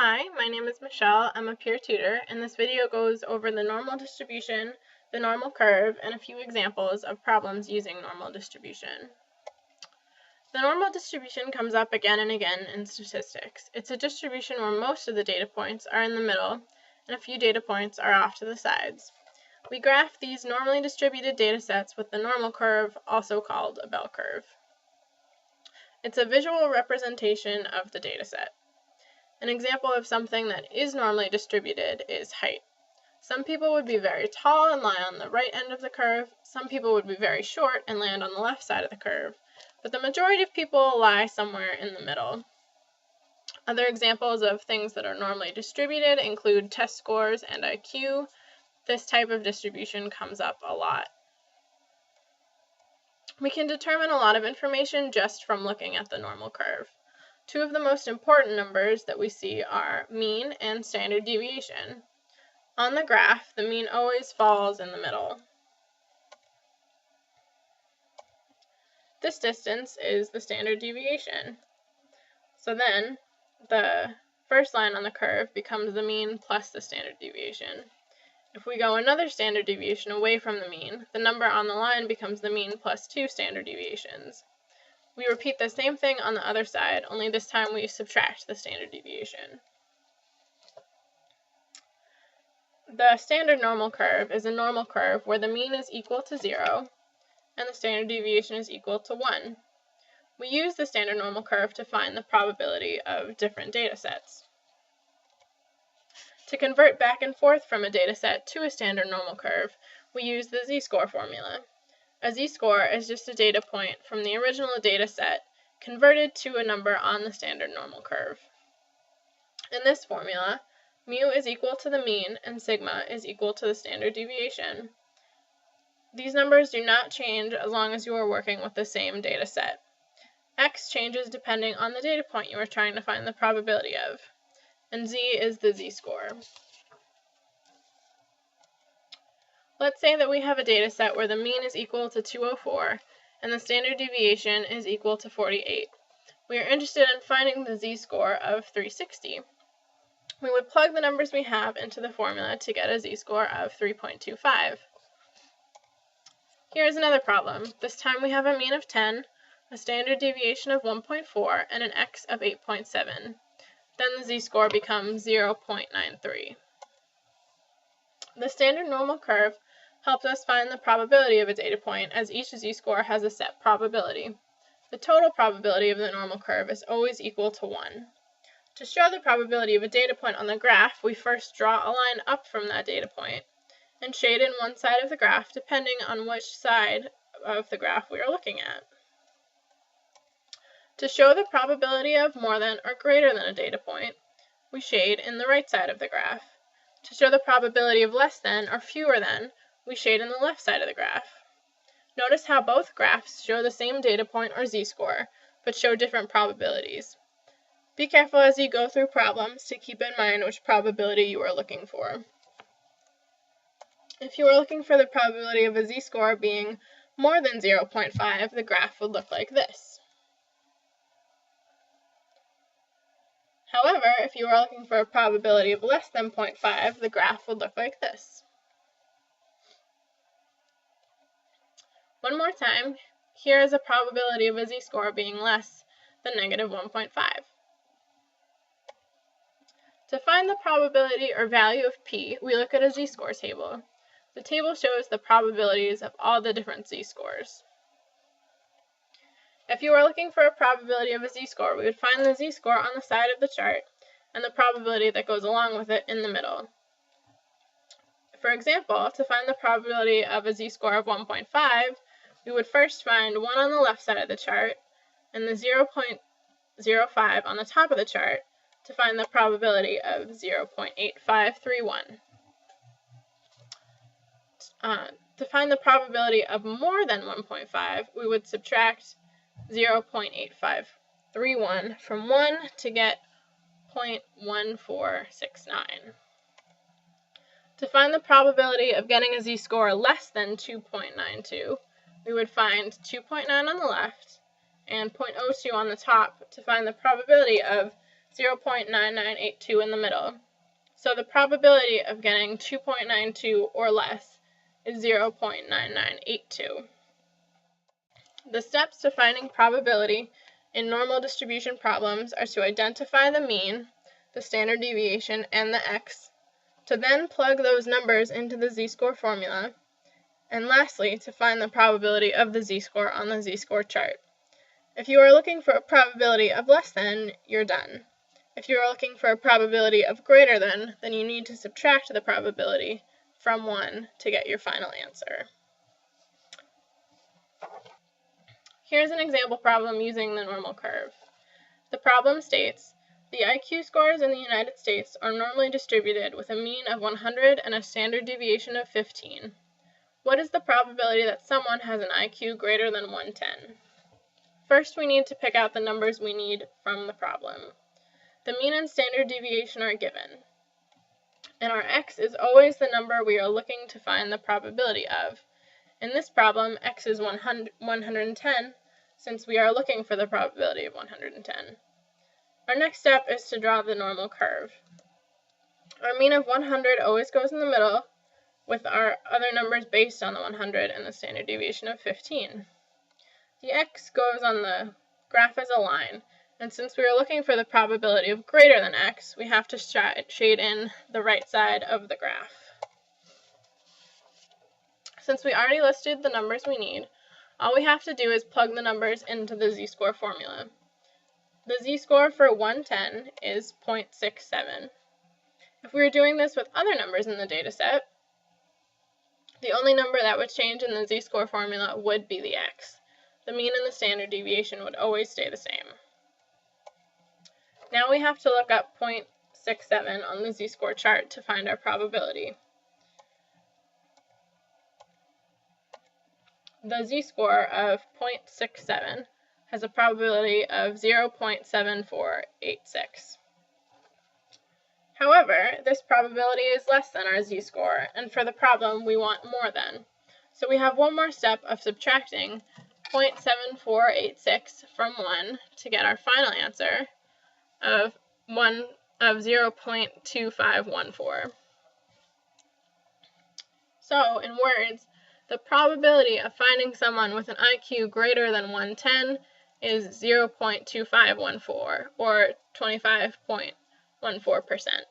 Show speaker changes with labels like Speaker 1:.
Speaker 1: Hi, my name is Michelle. I'm a peer tutor, and this video goes over the normal distribution, the normal curve, and a few examples of problems using normal distribution. The normal distribution comes up again and again in statistics. It's a distribution where most of the data points are in the middle, and a few data points are off to the sides. We graph these normally distributed data sets with the normal curve, also called a bell curve. It's a visual representation of the data set. An example of something that is normally distributed is height. Some people would be very tall and lie on the right end of the curve. Some people would be very short and land on the left side of the curve. But the majority of people lie somewhere in the middle. Other examples of things that are normally distributed include test scores and IQ. This type of distribution comes up a lot. We can determine a lot of information just from looking at the normal curve. Two of the most important numbers that we see are mean and standard deviation. On the graph, the mean always falls in the middle. This distance is the standard deviation. So then, the first line on the curve becomes the mean plus the standard deviation. If we go another standard deviation away from the mean, the number on the line becomes the mean plus 2 standard deviations. We repeat the same thing on the other side, only this time we subtract the standard deviation. The standard normal curve is a normal curve where the mean is equal to 0 and the standard deviation is equal to 1. We use the standard normal curve to find the probability of different data sets. To convert back and forth from a data set to a standard normal curve, we use the z-score formula. A z-score is just a data point from the original data set converted to a number on the standard normal curve. In this formula, mu is equal to the mean and sigma is equal to the standard deviation. These numbers do not change as long as you are working with the same data set. X changes depending on the data point you are trying to find the probability of, and z is the z-score. Let's say that we have a data set where the mean is equal to 204 and the standard deviation is equal to 48. We are interested in finding the z-score of 360. We would plug the numbers we have into the formula to get a z-score of 3.25. Here's another problem. This time we have a mean of 10, a standard deviation of 1.4, and an x of 8.7. Then the z-score becomes 0.93. The standard normal curve helps us find the probability of a data point, as each z-score has a set probability. The total probability of the normal curve is always equal to 1. To show the probability of a data point on the graph, we first draw a line up from that data point and shade in one side of the graph depending on which side of the graph we are looking at. To show the probability of more than or greater than a data point, we shade in the right side of the graph. To show the probability of less than or fewer than, we shade in the left side of the graph. Notice how both graphs show the same data point or z-score, but show different probabilities. Be careful as you go through problems to keep in mind which probability you are looking for. If you are looking for the probability of a z-score being more than 0.5, the graph would look like this. However, if you are looking for a probability of less than 0.5, the graph would look like this. One more time, here is a probability of a z-score being less than negative 1.5. To find the probability or value of p, we look at a z-score table. The table shows the probabilities of all the different z-scores. If you are looking for a probability of a z-score, we would find the z-score on the side of the chart and the probability that goes along with it in the middle. For example, to find the probability of a z-score of 1.5, we would first find 1 on the left side of the chart and the 0.05 on the top of the chart to find the probability of 0.8531. To find the probability of more than 1.5, we would subtract 0.8531 from 1 to get 0.1469. To find the probability of getting a z-score less than 2.92, we would find 2.9 on the left and 0.02 on the top to find the probability of 0.9982 in the middle. So the probability of getting 2.92 or less is 0.9982. The steps to finding probability in normal distribution problems are to identify the mean, the standard deviation, and the x, to then plug those numbers into the z-score formula, and lastly, to find the probability of the z-score on the z-score chart. If you are looking for a probability of less than, you're done. If you are looking for a probability of greater than, then you need to subtract the probability from 1 to get your final answer. Here's an example problem using the normal curve. The problem states, the IQ scores in the United States are normally distributed with a mean of 100 and a standard deviation of 15. What is the probability that someone has an IQ greater than 110? First, we need to pick out the numbers we need from the problem. The mean and standard deviation are given, and our x is always the number we are looking to find the probability of. In this problem, x is 110, since we are looking for the probability of 110. Our next step is to draw the normal curve. Our mean of 100 always goes in the middle, with our other numbers based on the 100 and the standard deviation of 15. The x goes on the graph as a line, and since we are looking for the probability of greater than x, we have to shade in the right side of the graph. Since we already listed the numbers we need, all we have to do is plug the numbers into the z-score formula. The z-score for 110 is 0.67. If we were doing this with other numbers in the dataset, the only number that would change in the z-score formula would be the x. The mean and the standard deviation would always stay the same. Now we have to look up 0.67 on the z-score chart to find our probability. The z-score of 0.67 has a probability of 0.7486. However, this probability is less than our z-score, and for the problem we want more than. So we have one more step of subtracting 0.7486 from 1 to get our final answer of 0.2514. So, in words, the probability of finding someone with an IQ greater than 110 is 0.2514, or 25.14%.